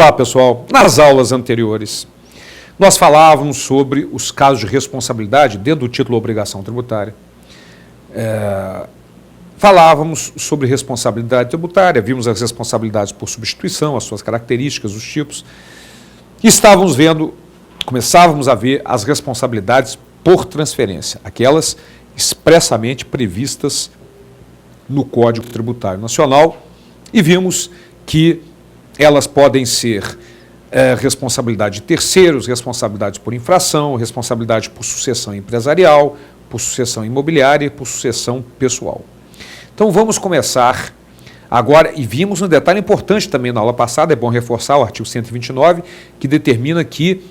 Olá, pessoal. Nas aulas anteriores, nós falávamos sobre os casos de responsabilidade dentro do título Obrigação Tributária. Falávamos sobre responsabilidade tributária, vimos as responsabilidades por substituição, as suas características, os tipos. E começávamos a ver as responsabilidades por transferência, aquelas expressamente previstas no Código Tributário Nacional, e vimos que elas podem ser responsabilidade de terceiros, responsabilidade por infração, responsabilidade por sucessão empresarial, por sucessão imobiliária e por sucessão pessoal. Então vamos começar agora, e vimos um detalhe importante também na aula passada, é bom reforçar o artigo 129, que determina que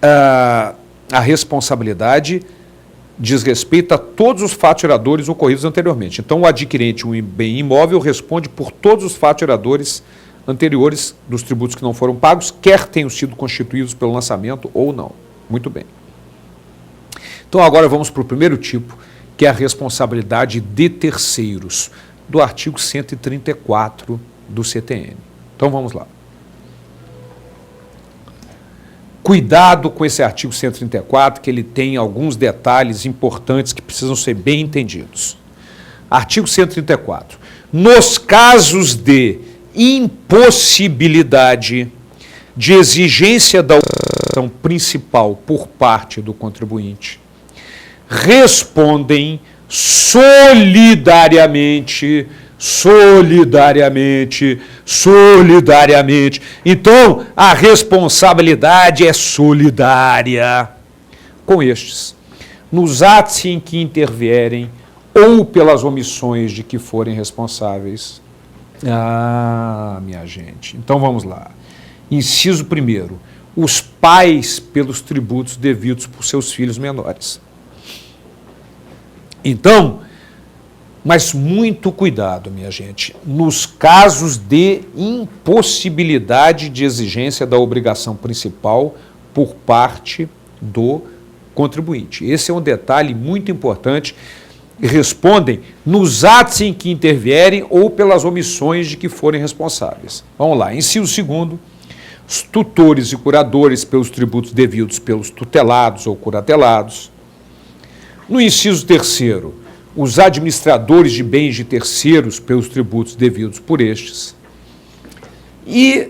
a responsabilidade diz respeito a todos os fatos geradores ocorridos anteriormente. Então o adquirente de um bem imóvel responde por todos os fatos geradores anteriores dos tributos que não foram pagos, quer tenham sido constituídos pelo lançamento ou não. Muito bem. Então agora vamos para o primeiro tipo, que é a responsabilidade de terceiros, do artigo 134 do CTN. Então vamos lá. Cuidado com esse artigo 134, que ele tem alguns detalhes importantes que precisam ser bem entendidos. Artigo 134. Nos casos de impossibilidade de exigência da obrigação principal por parte do contribuinte, respondem solidariamente. Então, a responsabilidade é solidária com estes, nos atos em que intervierem ou pelas omissões de que forem responsáveis. Minha gente. Então vamos lá. Inciso 1º. Os pais pelos tributos devidos por seus filhos menores. Então, mas muito cuidado, minha gente, nos casos de impossibilidade de exigência da obrigação principal por parte do contribuinte. Esse é um detalhe muito importante. Respondem nos atos em que intervierem ou pelas omissões de que forem responsáveis. Vamos lá. Inciso 2º, os tutores e curadores pelos tributos devidos pelos tutelados ou curatelados. No inciso 3º, os administradores de bens de terceiros pelos tributos devidos por estes. E,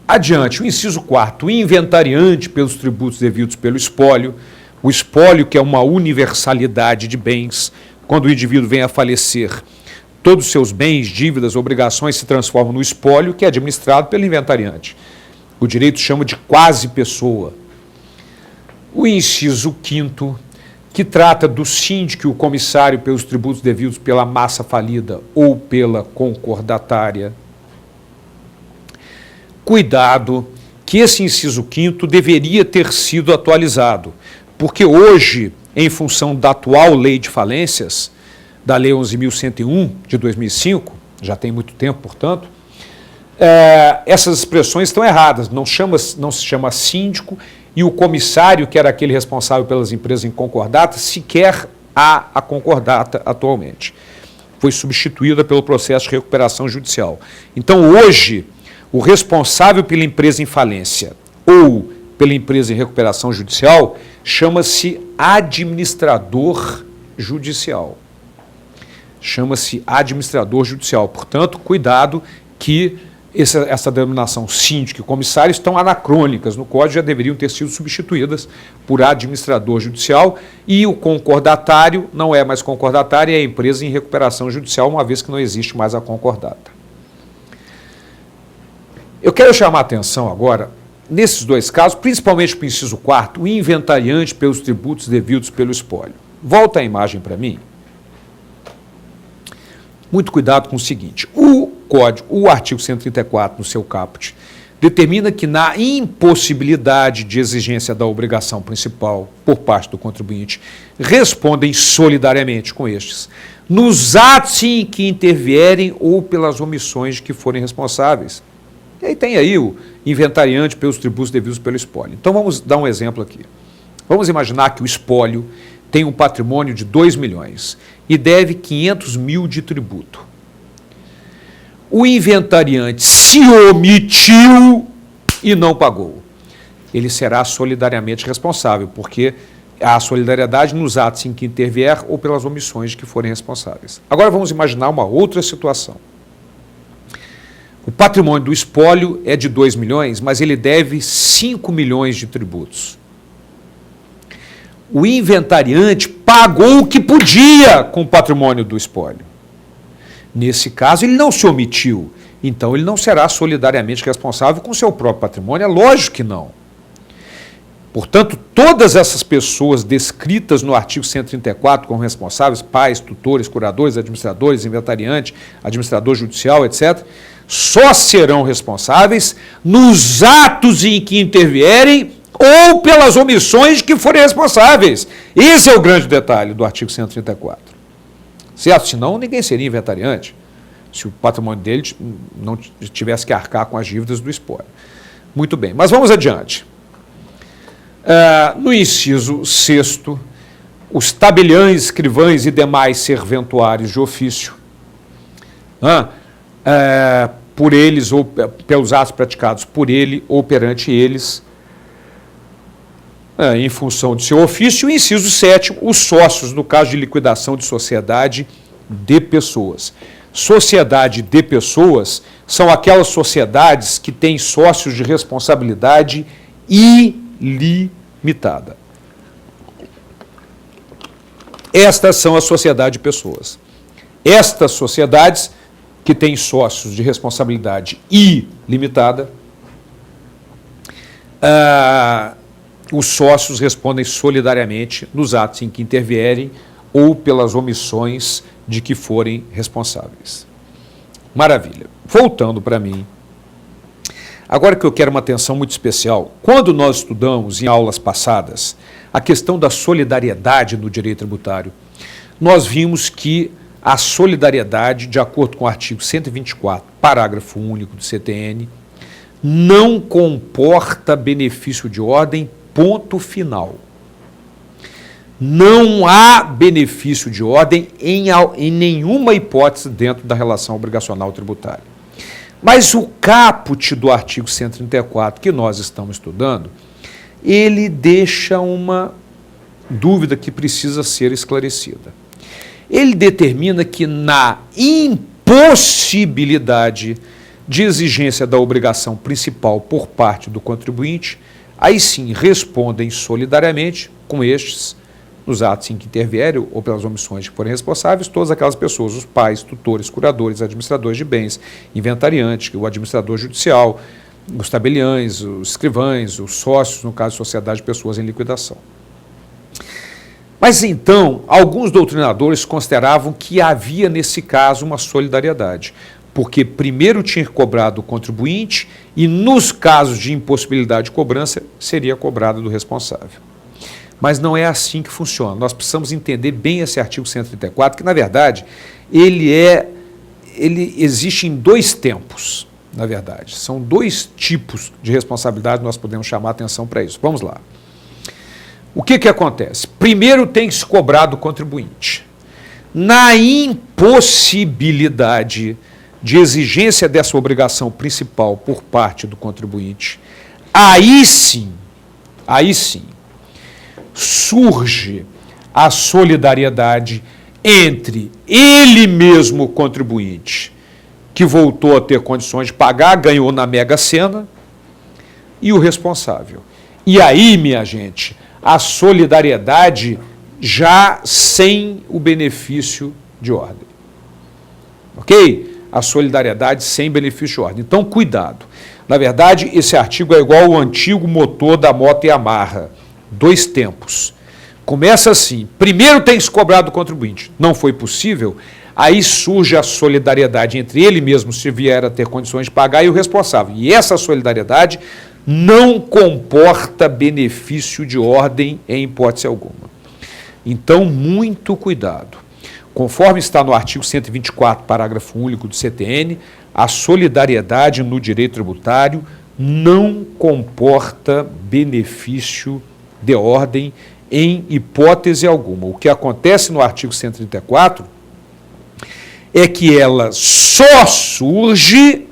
adiante, o inciso 4º, o inventariante pelos tributos devidos pelo espólio. O espólio, que é uma universalidade de bens, quando o indivíduo vem a falecer, todos os seus bens, dívidas, obrigações se transformam no espólio, que é administrado pelo inventariante. O direito chama de quase pessoa. O inciso 5º, que trata do síndico e o comissário pelos tributos devidos pela massa falida ou pela concordatária. Cuidado, que esse inciso 5º deveria ter sido atualizado, porque hoje, em função da atual lei de falências, da Lei 11.101 de 2005, já tem muito tempo, portanto, essas expressões estão erradas, não se chama síndico, e o comissário, que era aquele responsável pelas empresas em concordata, sequer há a concordata atualmente. Foi substituída pelo processo de recuperação judicial. Então, hoje, o responsável pela empresa em falência ou pela empresa em recuperação judicial chama-se administrador judicial. Chama-se administrador judicial. Portanto, cuidado que essa denominação síndico e comissário estão anacrônicas no Código, já deveriam ter sido substituídas por administrador judicial, e o concordatário não é mais concordatário, é a empresa em recuperação judicial, uma vez que não existe mais a concordata. Eu quero chamar a atenção agora, nesses dois casos, principalmente para o inciso 4º, o inventariante pelos tributos devidos pelo espólio. Volta a imagem para mim. Muito cuidado com o seguinte, o artigo 134, no seu caput, determina que na impossibilidade de exigência da obrigação principal por parte do contribuinte, respondem solidariamente com estes, nos atos em que intervierem ou pelas omissões de que forem responsáveis. E aí tem aí o inventariante pelos tributos devidos pelo espólio. Então vamos dar um exemplo aqui. Vamos imaginar que o espólio tem um patrimônio de 2 milhões e deve 500 mil de tributo. o inventariante se omitiu e não pagou. Ele será solidariamente responsável, porque há solidariedade nos atos em que intervier ou pelas omissões de que forem responsáveis. Agora vamos imaginar uma outra situação. O patrimônio do espólio é de 2 milhões, mas ele deve 5 milhões de tributos. O inventariante pagou o que podia com o patrimônio do espólio. Nesse caso, ele não se omitiu, então ele não será solidariamente responsável com o seu próprio patrimônio, é lógico que não. Portanto, todas essas pessoas descritas no artigo 134 como responsáveis, pais, tutores, curadores, administradores, inventariante, administrador judicial, etc., só serão responsáveis nos atos em que intervierem ou pelas omissões de que forem responsáveis. Esse é o grande detalhe do artigo 134. Certo? Senão, ninguém seria inventariante, se o patrimônio dele não tivesse que arcar com as dívidas do espólio. Muito bem, mas vamos adiante. No inciso 6º, os tabeliães, escrivães e demais serventuários de ofício, por eles ou pelos atos praticados por ele ou perante eles, em função de seu ofício. O inciso 7º, os sócios, no caso de liquidação de sociedade de pessoas. Sociedade de pessoas são aquelas sociedades que têm sócios de responsabilidade ilimitada. Estas são as sociedades de pessoas. Estas sociedades que têm sócios de responsabilidade ilimitada, os sócios respondem solidariamente nos atos em que intervierem ou pelas omissões de que forem responsáveis. Maravilha. Voltando para mim, agora que eu quero uma atenção muito especial, quando nós estudamos em aulas passadas a questão da solidariedade no direito tributário, nós vimos que a solidariedade, de acordo com o artigo 124, parágrafo único do CTN, não comporta benefício de ordem, ponto final. Não há benefício de ordem em nenhuma hipótese dentro da relação obrigacional tributária. Mas o caput do artigo 134, que nós estamos estudando, ele deixa uma dúvida que precisa ser esclarecida. Ele determina que na impossibilidade de exigência da obrigação principal por parte do contribuinte, aí sim respondem solidariamente com estes, nos atos em que intervierem ou pelas omissões que forem responsáveis, todas aquelas pessoas, os pais, tutores, curadores, administradores de bens, inventariantes, o administrador judicial, os tabeliães, os escrivães, os sócios, no caso de sociedade de pessoas em liquidação. Mas então, alguns doutrinadores consideravam que havia nesse caso uma solidariedade, porque primeiro tinha cobrado o contribuinte e nos casos de impossibilidade de cobrança seria cobrado do responsável. Mas não é assim que funciona. Nós precisamos entender bem esse artigo 134, que na verdade ele existe em 2 tempos, na verdade. São 2 tipos de responsabilidade, nós podemos chamar a atenção para isso. Vamos lá. O que acontece? Primeiro tem que se cobrar do contribuinte. Na impossibilidade de exigência dessa obrigação principal por parte do contribuinte, aí sim, surge a solidariedade entre ele mesmo, o contribuinte, que voltou a ter condições de pagar, ganhou na Mega Sena, e o responsável. E aí, minha gente, a solidariedade já sem o benefício de ordem. Ok? A solidariedade sem benefício de ordem. Então, cuidado. Na verdade, esse artigo é igual ao antigo motor da moto Yamaha. 2 tempos. Começa assim, primeiro tem que se cobrar do contribuinte. Não foi possível, aí surge a solidariedade entre ele mesmo, se vier a ter condições de pagar, e o responsável. E essa solidariedade não comporta benefício de ordem em hipótese alguma. Então, muito cuidado. Conforme está no artigo 124, parágrafo único do CTN, a solidariedade no direito tributário não comporta benefício de ordem em hipótese alguma. O que acontece no artigo 134 é que ela só surge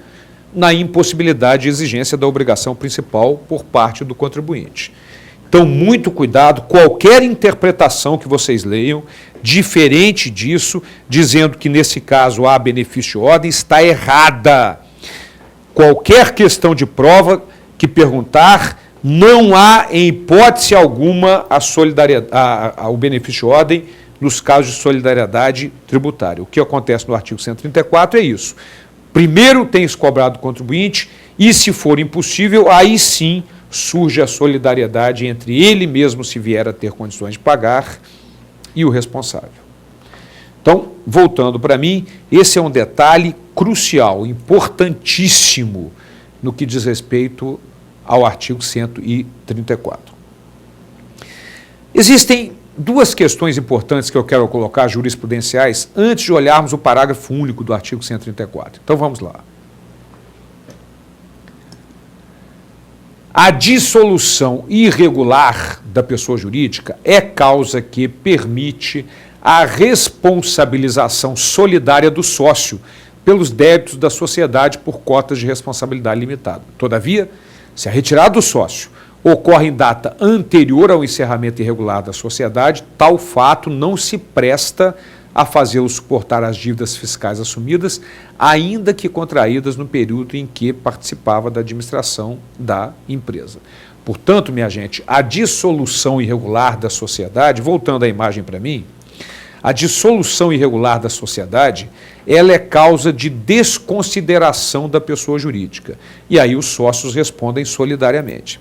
na impossibilidade de exigência da obrigação principal por parte do contribuinte. Então, muito cuidado, qualquer interpretação que vocês leiam, diferente disso, dizendo que nesse caso há benefício de ordem, está errada. Qualquer questão de prova que perguntar, não há, em hipótese alguma, o benefício de ordem nos casos de solidariedade tributária. O que acontece no artigo 134 é isso. Primeiro tem-se cobrado o contribuinte e, se for impossível, aí sim surge a solidariedade entre ele mesmo, se vier a ter condições de pagar, e o responsável. Então, voltando para mim, esse é um detalhe crucial, importantíssimo, no que diz respeito ao artigo 134. Existem duas questões importantes que eu quero colocar, jurisprudenciais, antes de olharmos o parágrafo único do artigo 134. Então, vamos lá. A dissolução irregular da pessoa jurídica é causa que permite a responsabilização solidária do sócio pelos débitos da sociedade por cotas de responsabilidade limitada. Todavia, se a retirada do sócio ocorre em data anterior ao encerramento irregular da sociedade, tal fato não se presta a fazê-lo suportar as dívidas fiscais assumidas, ainda que contraídas no período em que participava da administração da empresa. Portanto, minha gente, a dissolução irregular da sociedade, voltando a imagem para mim, a dissolução irregular da sociedade, ela é causa de desconsideração da pessoa jurídica. E aí os sócios respondem solidariamente.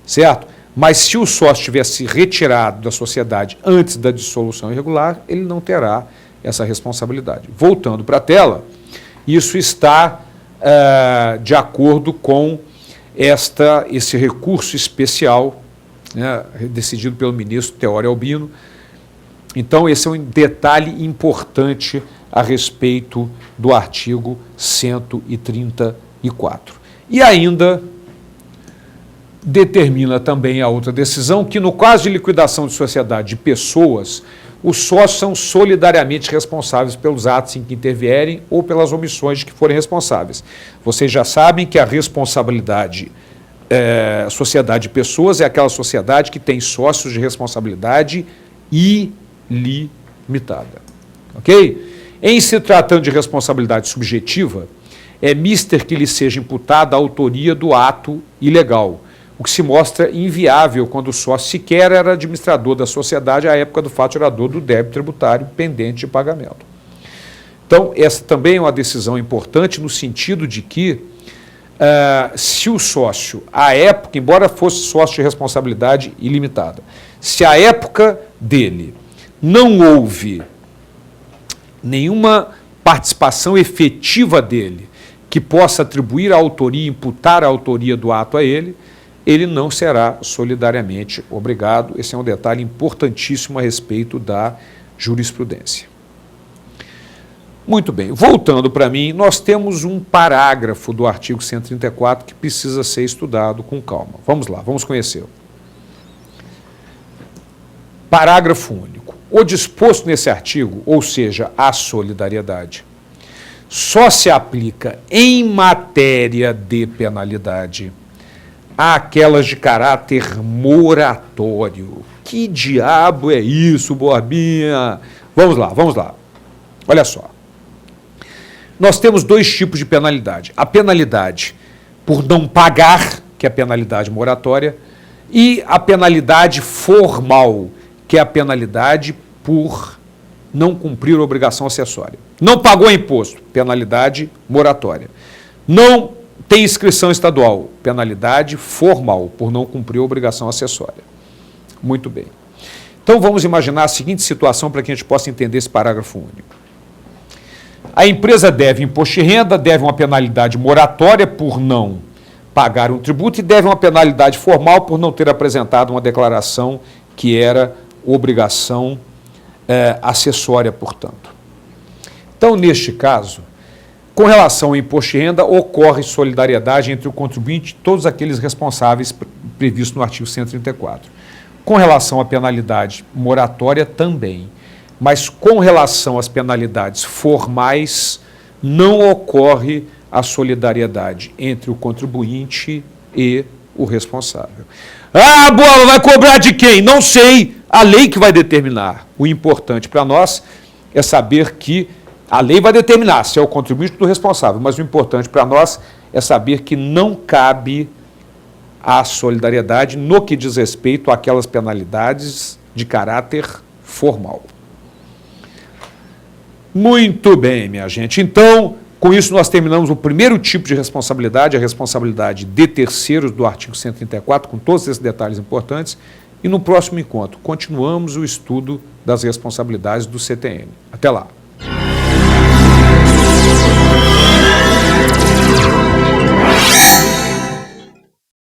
Certo? Mas se o sócio tivesse retirado da sociedade antes da dissolução irregular, ele não terá essa responsabilidade. Voltando para a tela, isso está de acordo com esse recurso especial, né, decidido pelo ministro Teório Albino. Então, esse é um detalhe importante a respeito do artigo 134. E ainda determina também a outra decisão que, no caso de liquidação de sociedade de pessoas, os sócios são solidariamente responsáveis pelos atos em que intervierem ou pelas omissões de que forem responsáveis. Vocês já sabem que a responsabilidade, sociedade de pessoas, é aquela sociedade que tem sócios de responsabilidade ilimitada. Ok? Em se tratando de responsabilidade subjetiva, é mister que lhe seja imputada a autoria do ato ilegal, o que se mostra inviável quando o sócio sequer era administrador da sociedade à época do fato gerador do débito tributário pendente de pagamento. Então, essa também é uma decisão importante no sentido de que, se o sócio, à época, embora fosse sócio de responsabilidade ilimitada, se à época dele não houve nenhuma participação efetiva dele que possa atribuir a autoria, imputar a autoria do ato a ele, ele não será solidariamente obrigado. Esse é um detalhe importantíssimo a respeito da jurisprudência. Muito bem, voltando para mim, nós temos um parágrafo do artigo 134 que precisa ser estudado com calma. Vamos lá, vamos conhecê-lo. Parágrafo único. O disposto nesse artigo, ou seja, a solidariedade, só se aplica em matéria de penalidade àquelas de caráter moratório. Que diabo é isso, Borbinha? Vamos lá, vamos lá. Olha só. Nós temos dois tipos de penalidade. A penalidade por não pagar, que é a penalidade moratória, e a penalidade formal, que é a penalidade por não cumprir a obrigação acessória. Não pagou imposto, penalidade moratória. Não tem inscrição estadual, penalidade formal, por não cumprir a obrigação acessória. Muito bem. Então vamos imaginar a seguinte situação para que a gente possa entender esse parágrafo único. A empresa deve imposto de renda, deve uma penalidade moratória por não pagar um tributo e deve uma penalidade formal por não ter apresentado uma declaração que era obrigação acessória, portanto. Então, neste caso, com relação ao imposto de renda, ocorre solidariedade entre o contribuinte e todos aqueles responsáveis previstos no artigo 134. Com relação à penalidade moratória, também. mas com relação às penalidades formais, não ocorre a solidariedade entre o contribuinte e o responsável. Ah, Bola, vai cobrar de quem? Não sei. A lei que vai determinar. O importante para nós é saber que a lei vai determinar se é o contribuinte ou o responsável, mas o importante para nós é saber que não cabe a solidariedade no que diz respeito àquelas penalidades de caráter formal. Muito bem, minha gente. Então, com isso nós terminamos o primeiro tipo de responsabilidade, a responsabilidade de terceiros do artigo 134, com todos esses detalhes importantes. E no próximo encontro, continuamos o estudo das responsabilidades do CTN. Até lá.